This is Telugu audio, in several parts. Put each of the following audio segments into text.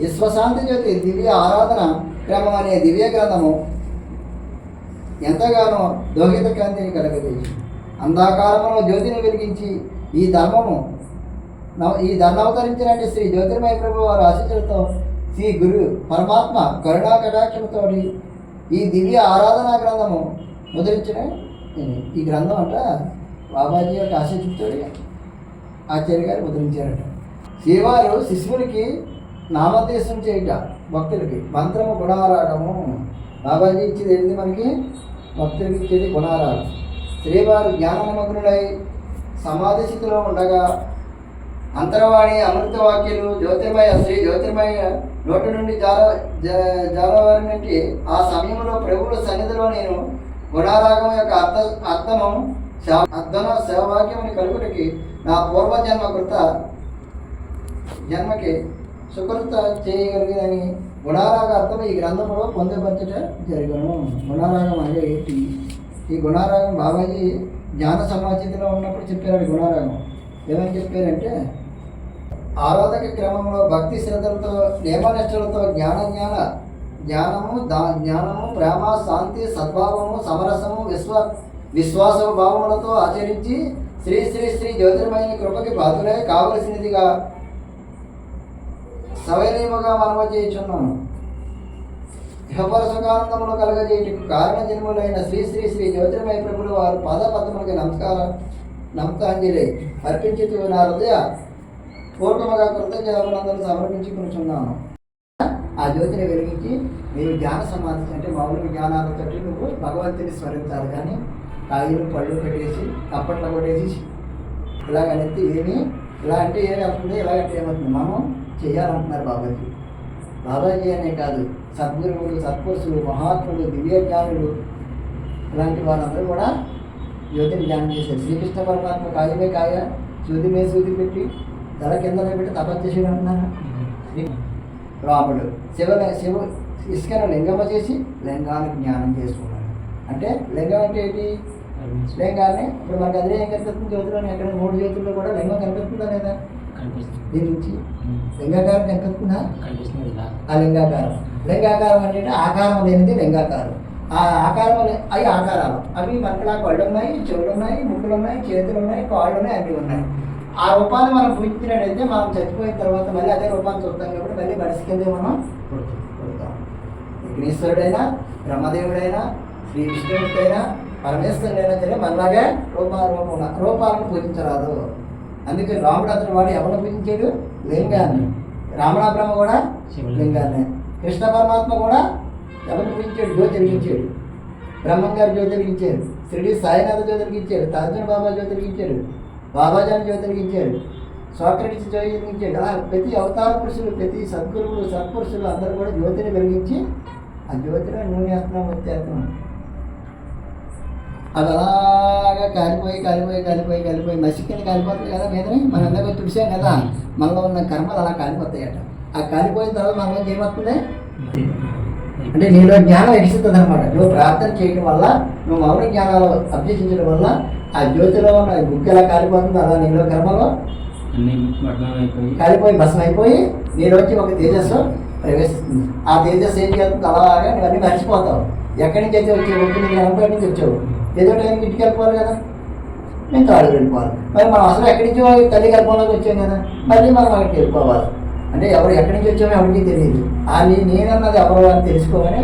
విశ్వశాంతి జ్యోతి దివ్య ఆరాధన క్రమం అనే దివ్య గ్రంథము ఎంతగానో దోహిత కాంతిని కలగజేసి అంధకారమును జ్యోతిని వెలిగించి ఈ ధర్మవతరించినటువంటి శ్రీ జ్యోతిర్మయ ప్రభు వారి ఆశీస్సులతో శ్రీ గురు పరమాత్మ కరుణా కటాక్షముతో ఈ దివ్య ఆరాధనా గ్రంథము ముద్రించిన ఈ గ్రంథం అంట బాబాజీ యొక్క ఆశీస్సులతో ఆచార్య గారు ముద్రించారట. శ్రీవారు శిష్యునికి నామోద్దేశం చేయుట భక్తులకి మంత్రము గుణారాగము. బాబాజీ ఇచ్చేది ఏంటి మనకి? భక్తులకి ఇచ్చేది గుణారాగం. శ్రీవారు జ్ఞానమగ్నులై సమాధి స్థితిలో ఉండగా అంతర్వాణి అమృత వాక్యులు శ్రీ జ్యోతిర్మయ నోటి నుండి జాలవారి నుండి ఆ సమయంలో ప్రభువుల సన్నిధిలో నేను గుణారాగం యొక్క అర్థన సేవాక్యముని కలుగుటకి నా జన్మకి సుకృత చేయగలిగేదని గుణారాగ అర్థం ఈ గ్రంథంలో పొందపరచట జరగను. గుణారాగం అంటే ఏంటి? ఈ గుణారాగం బాబాజీ జ్ఞాన సమాచితిలో ఉన్నప్పుడు చెప్పారు. గుణారాగం ఏమని చెప్పారంటే, ఆరాధక క్రమంలో భక్తి శ్రద్ధలతో నియమనిష్టలతో జ్ఞానము ప్రేమ శాంతి సద్భావము సమరసము విశ్వాస భావములతో ఆచరించి శ్రీ శ్రీ శ్రీ జ్యోతిర్మయ కృపకి పాత్రలే కావలసినదిగా సవైనముగా మనవ చేయుచున్నాను. ఇహపర సుఖానందములు కలగజేయుటకు కారణ జన్ములైన శ్రీ శ్రీ శ్రీ జ్యోతిర్మయ ప్రభులు వారు పాదపద్మములకి నమస్కారాంజలి అర్పించుతూ నా హృదయ పూర్వముగా కృతజ్ఞతలందరూ సమర్పించుకుంటున్నాను. ఆ జ్యోతిని వెలిగించి మీరు జ్ఞాన సమాధి అంటే మామూలు జ్ఞానాలతో నువ్వు భగవంతుని స్మరించాలి. కానీ కాయలు పళ్ళు పెట్టేసి తప్పట్లో కొట్టేసి ఇలాగనెత్తి ఇలా అంటే ఏమి అవుతుంది, ఇలాగంటే ఏమవుతుంది మనం చేయాలంటున్నారు బాబాజీ అనే కాదు, సద్గురువులు సత్పురుషులు మహాత్ములు దివ్యజ్ఞానులు ఇలాంటి వాళ్ళందరూ కూడా జ్యోతిని ధ్యానం చేశారు. శ్రీకృష్ణ పరమాత్మ కాయమే కాయ సూది మీద సూది పెట్టి తల కిందనే పెట్టి తపస్సు చేసి అంటున్నారు. రాముడు శివ ఇసుకను లింగమ చేసి లింగానికి జ్ఞానం చేసుకున్నాడు. అంటే లింగం అంటే ఏంటి? లింగాన్ని ఇప్పుడు మనకు అదే ఏం కనిపిస్తుంది? జ్యోతిలోని ఎక్కడ 3 జ్యోతుల్లో కూడా లింగం కనిపిస్తుందా లేదా? దీని నుంచి లింగాకారం కనిపిస్తుందా? ఆ లింగాకారం అంటే ఆకారం లేనిది లింగాకారం. ఆ ఆకారం అవి ఆకారాలు అవి మనకులా కళ్ళు ఉన్నాయి, చెవులు ఉన్నాయి, ముక్కులు ఉన్నాయి, చేతులు ఉన్నాయి, కాళ్ళు ఉన్నాయి, అన్నీ ఉన్నాయి. ఆ రూపాన్ని మనం పూజించినట్టయితే మనం చచ్చిపోయిన తర్వాత మళ్ళీ అదే రూపాన్ని చూస్తాం కాబట్టి మళ్ళీ మనిషి కిందే మనం పుడతాం. విఘ్నేశ్వరుడైనా బ్రహ్మదేవుడైనా శ్రీ విష్ణువుడైనా పరమేశ్వరుడైనా సరే మనలాగే రూపాలను పూజించరాదు. అందుకే రాముడు అతను వాడు ఎవరిని పూజించాడు? లింగాన్ని. రావణ బ్రహ్మ కూడా లింగాన్ని. కృష్ణ పరమాత్మ కూడా ఎవరిని పూజించాడు? జ్యోతిర్గించాడు. బ్రహ్మం గారు జ్యోతిర్గించారు. షిరిడి సాయినాథ జ్యోతిర్గించాడు. తార్జున బాబా జ్యోతిర్గించాడు. బాబాజాని జ్యోతిర్గించాడు. సోక్రటీస్ జ్యోతిర్గించాడు. అలా ప్రతి అవతార పురుషులు, ప్రతి సద్గురువులు సత్పురుషులు అందరూ కూడా జ్యోతిని వెలిగించి ఆ జ్యోతిలో నూనె వేస్తున్నాం, వచ్చేస్తున్నాం. అది అలాగా కాలిపోయి మసికిని కాలిపోతుంది కదా మీదని మనం అందరికీ తుడిసాం కదా, మనలో ఉన్న కర్మలు అలా కాలిపోతాయట. ఆ కాలిపోయిన తర్వాత మనలో ఏమవుతుంది అంటే నీలో జ్ఞానం ఎగిస్తుంది అనమాట. నువ్వు ప్రార్థన చేయడం వల్ల, నువ్వు మౌన జ్ఞానాలు అభ్యసించడం వల్ల ఆ జ్యోతిలో ఉన్న బుక్ ఎలా కాలిపోతుంది అలా నీలో కర్మలో కాలిపోయి భస్మం అయిపోయి నీలోంచి ఒక తేజస్సు ప్రవేశిస్తుంది. ఆ తేజస్సు ఏం చేస్తుంది? అలాగా నువ్వన్నీ మర్చిపోతావు. ఎక్కడి నుంచి అయితే వచ్చావు? నీకు 80 నుంచి వచ్చావు. ఏదో టైంకి ఇంటికి వెళ్ళిపోవాలి కదా, నేను తాడు వెళ్ళిపోవాలి. మరి మనం అసలు ఎక్కడి నుంచో తల్లి గర్భంలోకి వచ్చాం కదా, మళ్ళీ మనం అక్కడికి వెళ్ళిపోవాలి. అంటే ఎవరు ఎక్కడి నుంచి వచ్చామో ఎవరికి తెలియదు. నేనన్నది ఎవరు అని తెలుసుకోమని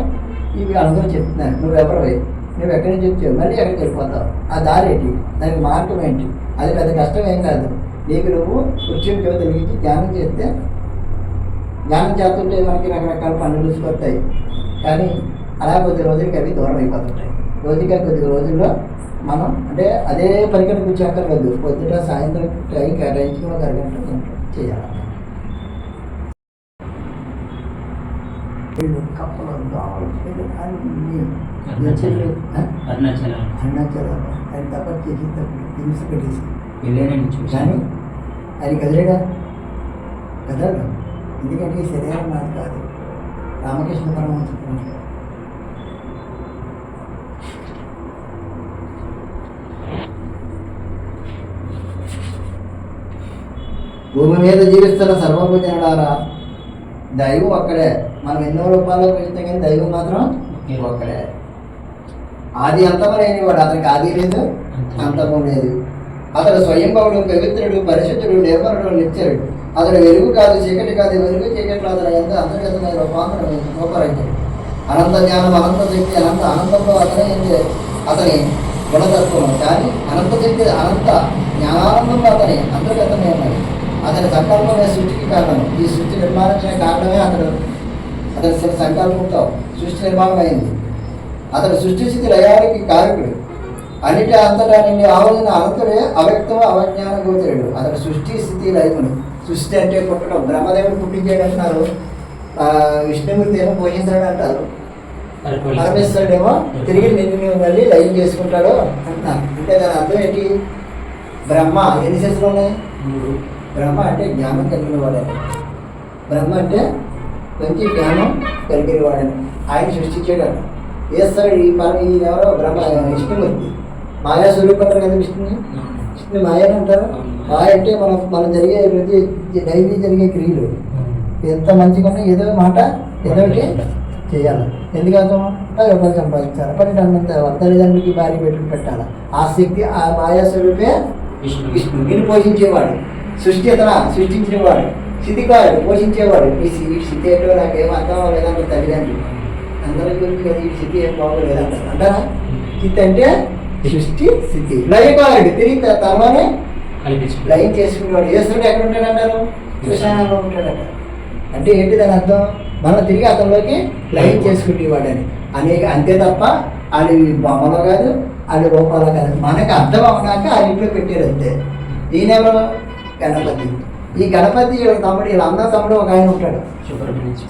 ఇవి అందరూ చెప్తున్నారు. నువ్వు ఎవరు, నువ్వు ఎక్కడి నుంచి వచ్చావు, మళ్ళీ ఎక్కడికి వెళ్ళిపోతావు. ఆ దారి ఏంటి? దానికి మార్గం ఏంటి? అది పెద్ద కష్టం ఏం కాదు. నీకు నువ్వు కృత్యం తెలిగించి ధ్యానం చేస్తే, ధ్యానం చేస్తుంటే మనకి రకరకాల పనులు చూసుకొస్తాయి. కానీ అలా కొద్ది రోజులకి అవి దూరం అయిపోతుంటాయి. కొద్ది రోజుల్లో మనం అంటే అదే పరిగణ కూర్చోక్కర్లేదు. పొద్దుట సాయంత్రం టైం కేటాయించుకుని 1 అరగంట చేయాలి. కప్పలు అరుణాచలం ఆయన తపస్సు చేసేటప్పుడు హింస పెట్టేసి కానీ ఆయన కదిలేడా? కదలడు. ఎందుకంటే ఈ శరీరం నాది కాదు. రామకృష్ణ పరమహంస భూమి మీద జీవిస్తున్న సర్వభూజనులారా, దైవం ఒక్కడే. మనం ఎన్నో రూపాల్లో పూజిస్తాం కానీ దైవం మాత్రం ఒక్కడే. ఆది అంతము లేనివాడు, అతనికి ఆది లేదు అంతము లేదు. అతడు స్వయంభవుడు, పవిత్రుడు, పరిశుద్ధుడు, నిర్మలుడు, నిత్యుడు. అతడు వెలుగు కాదు చీకటి కాదు, వెలుగు చీకట్లు అతను ఎంత అంతర్గతమైన రూపాంతరం అనంత జ్ఞానం, అనంత శక్తి, అనంత ఆనందంలో అతని గుణతత్వం. కానీ అనంత శక్తి, అనంత జ్ఞానానందంలో అతని అంతర్గతమే ఉన్నది. అతని సంకల్పమే సృష్టికి కారణం. ఈ సృష్టి నిర్మాణించిన కారణమే అతని సంకల్పంతో సృష్టి నిర్మాణం అయింది. అతడు సృష్టి స్థితి లయానికి కారకుడు. అన్నిటి అంతటా నిండి ఆవలిన అనంతుడే అవ్యక్తం అవజ్ఞాన గోచరుడు. అతడు సృష్టి స్థితి లయమును. సృష్టి అంటే పుట్టడం. బ్రహ్మదేవుడు పుట్టించాడు అంటున్నారు, విష్ణుమూర్తి ఏమో పోషించాడు అంటారు, పరమేశ్వరుడేమో తిరిగి నిన్ను మళ్ళీ లయం చేసుకుంటాడు అంటున్నారు. అంటే దాని అర్థం ఏంటి? బ్రహ్మ ఎన్ని శక్తులు ఉన్నాయి? బ్రహ్మ అంటే జ్ఞానం కలిగిన వాడని. బ్రహ్మ అంటే మంచి జ్ఞానం కలిగిన వాడని ఆయన సృష్టించాడు. వేస్తాడు ఈయనెవరో బ్రహ్మ విష్ణుమూర్తి. మాయా స్వరూపం అంటారు కదా విష్ణు మాయని అంటారు. మాయ అంటే మనం జరిగే డైలీ జరిగే క్రియలు ఎంత మంచిగా ఏదో మాట ఏదో చేయాలి. ఎందుకంటే రూపాయలు సంపాదించాలి, పని అన్నంత తల్లిదండ్రులకి భార్య పెట్టుకుని పెట్టాలి. ఆ శక్తి ఆ మాయా స్వరూపే విష్ణు. నేను పోషించేవాడు, సృష్టించినవాడు, స్థితికారుడు, పోషించేవాడు. ఈ స్థితి ఏంటో నాకేమో అర్థం అవ్వలేదంటే తల్లిదండ్రులు అందరి గురించి కదా ఈ స్థితి ఏం బాగోలేదంటారు అంటారా? స్థితి అంటే సృష్టి స్థితి. లయకారుడు తిరిగి తనలోనే లయం చేసుకునేవాడు. ఈశ్వరుడు ఎక్కడ ఉంటాడంటారు? శ్మశానంలో ఉంటాడట. అంటే ఏంటి దాని అర్థం? మనం తిరిగి అతనిలోకి లయం చేసుకునేవాడని అంతే తప్ప అది బొమ్మలో కాదు, అది రూపాలో కాదు. మనకు అర్థం అవనాక ఆ ఇంట్లో పెట్టారు అంతే. ఈయనెవరు? గణపతి. ఈ గణపతి తమ్ముడు, వీళ్ళ అన్న తమ్ముడు ఒక ఆయన ఉంటాడు,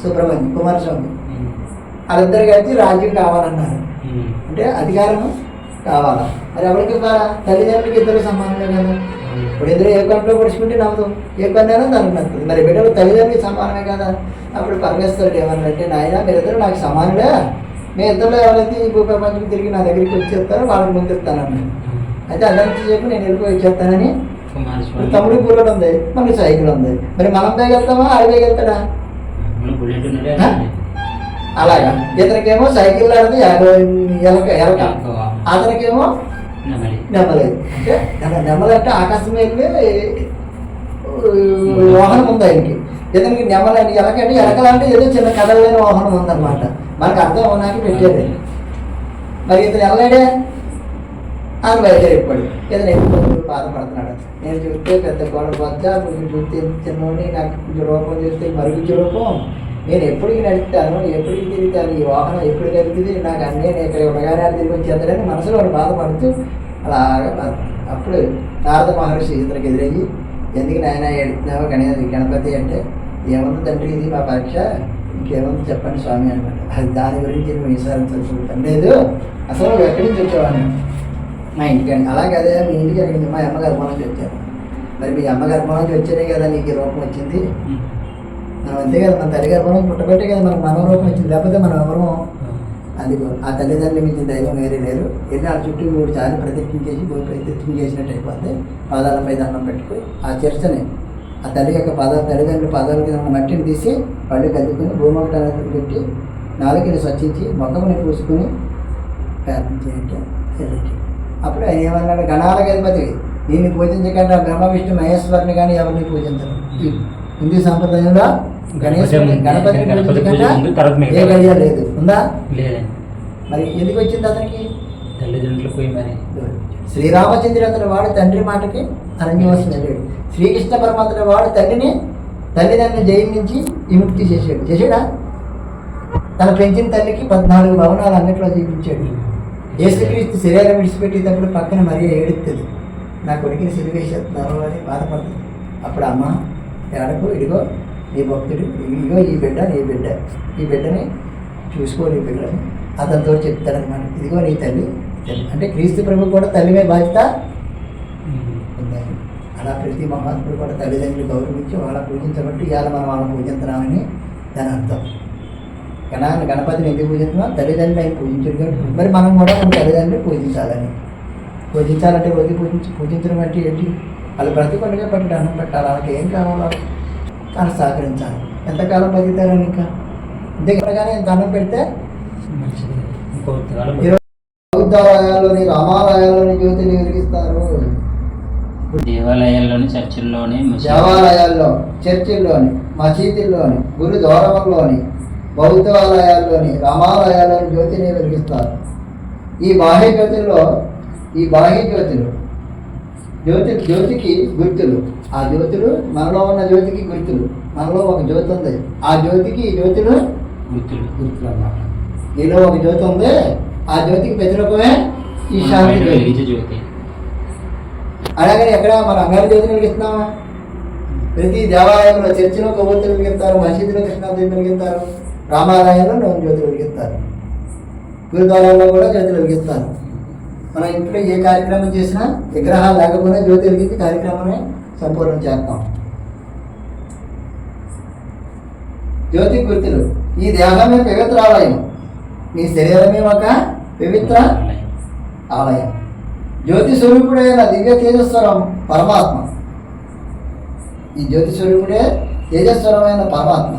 సుబ్రహ్మణ్యం, కుమారస్వామి. వాళ్ళిద్దరు కలిసి రాజ్యం కావాలన్నారు. అంటే అధికారం కావాలా? మరి ఎవరికి ఇవ్వాలా? తల్లిదండ్రులకి ఇద్దరు సమానమే కదా. ఇప్పుడు ఇద్దరు ఏ కొంట్లో పొడుచుకుంటే నవ్వుతాం, ఏ కొన్నైనా దానికి నచ్చుతుంది. మరి బిడ్డలు తల్లిదండ్రులకి సమానమే కదా. అప్పుడు పరమేశ్వరుడు ఏమన్నారంటే, నాయన మీరిద్దరు నాకు సమానులే, మీ ఇద్దరులో ఎవరైతే ఈ భూప్రపంచం తిరిగి నా దగ్గరికి వచ్చేస్తారో వాళ్ళకి ముందు ఇస్తానన్నాను. అయితే అదంతా చెప్పి నేను వెళ్ళిపోయి వచ్చేస్తానని. తమ్ముడికి బుల్లెట్ ఉంది, మనకి సైకిల్ ఉంది. మరి మనం వేగెళ్తామా ఆడి వేగెళ్తాడా? అలాగా. ఇతనికేమో సైకిల్ ఆడితే ఎలక, అతనికేమో నెమ్మలేదు. అంటే నెమ్మలంటే ఆకాశం వెళ్ళి వాహనం ఉంది ఆయనకి. ఇతనికి నెమ్మలంటే ఎలకంటే ఎలకలంటే ఏదో చిన్న కదలలేని వాహనం ఉందన్నమాట. మనకు అర్థం అవడానికి పెట్టేది. మరి ఇతను వెళ్ళాడే అని బయలుదేరిపోయాడు. ఏదైనా ఎక్కువ బాధపడుతున్నాడు. నేను చూస్తే పెద్ద కోడ బొచ్చ, కొంచెం చూస్తే చిన్నోడిని, నాకు కొంచెం రూపం చూస్తే మరుగుజ్జు రూపం. నేను ఎప్పటికి నడుపుతాను, ఎప్పటికి తిరుగుతాను, ఈ వాహనం ఎప్పుడు కలుగుతుంది, నాకు అన్నీ నేను ఇక్కడ ఉండగానే తిరిగి వచ్చేస్తాడని మనసులో వాడు బాధపడుతూ అలాగా. అప్పుడు నారద మహర్షి ఇతనికి ఎదురయ్యి, ఎందుకు నాయన ఎడుతున్నావో గణపతి అంటే, ఏముంది తండ్రి ఇది మా పరీక్ష, ఇంకేముంది చెప్పండి స్వామి అన్నమాట. అది దాని గురించి నువ్వు విచారించాల్సి లేదు, అసలు నువ్వు ఎక్కడి నుంచి వచ్చావాడిని? మా ఇంటికి. అలాగే మీ ఇంటికి ఎక్కడి మా అమ్మ గర్భం నుంచి వచ్చాను. మరి మీ అమ్మ గర్భం నుంచి వచ్చేనే కదా నీకు ఈ రూపం వచ్చింది. మనం అంతే కదా, మన తల్లి గర్భం పుట్టబట్టే కదా మనకు మన రూపం వచ్చింది. లేకపోతే మనం ఎవరో అది ఆ తల్లిదండ్రులు మించిన దైవం వేరే లేరు. వెళ్ళి ఆ చుట్టూ 3 సార్లు ప్రతిజ్ఞ ప్రతిజ్ఞ చేసినట్టు అయిపోతే పాదాలపై దండం పెట్టుకుని ఆ చర్చని ఆ తల్లి యొక్క తల్లిదండ్రుల పాదాలకి మట్టిని తీసి పళ్ళు కదుకుని భూమకటాన్ని పెట్టి నాలుగుని స్వచ్ఛించి మొక్కని పూసుకుని ప్రార్థించేట చెల్లికి. అప్పుడు ఆయన ఏమన్నాడు? గణాలకు అధిపతి దీన్ని పూజించకుండా బ్రహ్మ విష్ణు మహేశ్వరుని కానీ ఎవరిని పూజించరు. హిందూ సాంప్రదాయంలో గణపతిని పూజించకుండా ఏ గడియ లేదు. ఉందా? మరి ఎందుకు వచ్చింది అతనికి? తల్లిదండ్రులు పోయి మరి శ్రీరామచంద్రుడు అతని వాడు తండ్రి మాటకి అరణ్యవాసం వెళ్ళాడు. శ్రీకృష్ణ పరమాత్మ వాడు తల్లిదండ్రులు జైలు నుంచి విముక్తి చేశాడా? తన పెంచిన తల్లికి 14 భవనాలు అన్నిట్లో చూపించాడు. యేసుక్రీస్తు శరీరం విడిచిపెట్టేటప్పుడు పక్కన మరీ ఏడుస్తుంది, నా కొడుకుని సిలివేసేస్తున్నారు అని బాధపడుతుంది. అప్పుడు అమ్మ ఏడకు, ఇదిగో నీ భక్తుడు, ఇదిగో ఈ బిడ్డ నీ బిడ్డ, ఈ బిడ్డని చూసుకో నీ బిడ్డని అతనితో చెప్తాడనమాట. ఇదిగో నీ తల్లి. అంటే క్రీస్తు ప్రభు కూడా తల్లి మీద బాధ్యత ఉందని. అలా ప్రతి మహాత్ముడు కూడా తల్లిదండ్రులు గౌరవించి వాళ్ళ పూజించబట్టి ఇవాళ మనం వాళ్ళ పూజించడామని దాని అర్థం. గణపతిని ఎందుకు పూజిస్తున్నాం? తల్లిదండ్రులు ఆయన పూజించడు కాబట్టి. మరి మనం కూడా మన తల్లిదండ్రులు పూజించాలంటే రోజు పూజించడం అంటే ఏంటి? వాళ్ళు బ్రతికొండగా పట్టి అన్నం పెట్టాలి. వాళ్ళకి ఏం కావాలో వాళ్ళు సహకరించాలి. ఎంతకాలం బతుకుతారని ఇంకా అంతేగాని ఇంత అన్నం పెడితే మంచిది. ఇంకొంతకాలం బౌద్ధాలయాల్లోని రామాలయాల్లోని జ్యోతిని వెలిగిస్తారు. దేవాలయాల్లోని చర్చిల్లోని దేవాలయాల్లో, చర్చిల్లోని, మసీదుల్లోని, గురు ద్వారముల్లోని, బౌద్ధాలయాల్లోని, రామాలయాల్లోని జ్యోతిని వెలిగిస్తారు. ఈ బాహ్య జ్యోతుల్లో జ్యోతికి గుర్తులు. ఆ జ్యోతులు మనలో ఉన్న జ్యోతికి గుర్తులు. మనలో ఒక జ్యోతి ఉంది, ఆ జ్యోతికి ఈ జ్యోతులు గుర్తులు అన్నమాట. నీలో ఒక జ్యోతి ఉంది, ఆ జ్యోతికి ప్రతిరూపమే ఈ శాంతి జ్యోతి. జ్యోతి. అలాగని ఎక్కడ మన అంగారి జ్యోతిని వెలిగిస్తున్నామా? ప్రతి దేవాలయంలో, చర్చిలో కొవ్వొత్తులు వెలిగిస్తారు, మసీదులో కృష్ణాదేవి వెలిగిస్తారు, రామాలయంలో నూనె జ్యోతులు వెలిగిస్తారు, గురుద్వారాల్లో కూడా జ్యోతులు వెలిగిస్తారు. మన ఇంట్లో ఏ కార్యక్రమం చేసినా విగ్రహాలు లేకపోయినా జ్యోతి వెలిగించి కార్యక్రమాన్ని సంపూర్ణం చేస్తాం. జ్యోతి గుర్తులు. ఈ దేహమే పవిత్ర ఆలయం, మీ శరీరమే ఒక పవిత్ర ఆలయం. జ్యోతి స్వరూపుడైన దివ్య తేజస్వరం పరమాత్మ. ఈ జ్యోతి స్వరూపుడే తేజస్వరమైన పరమాత్మ.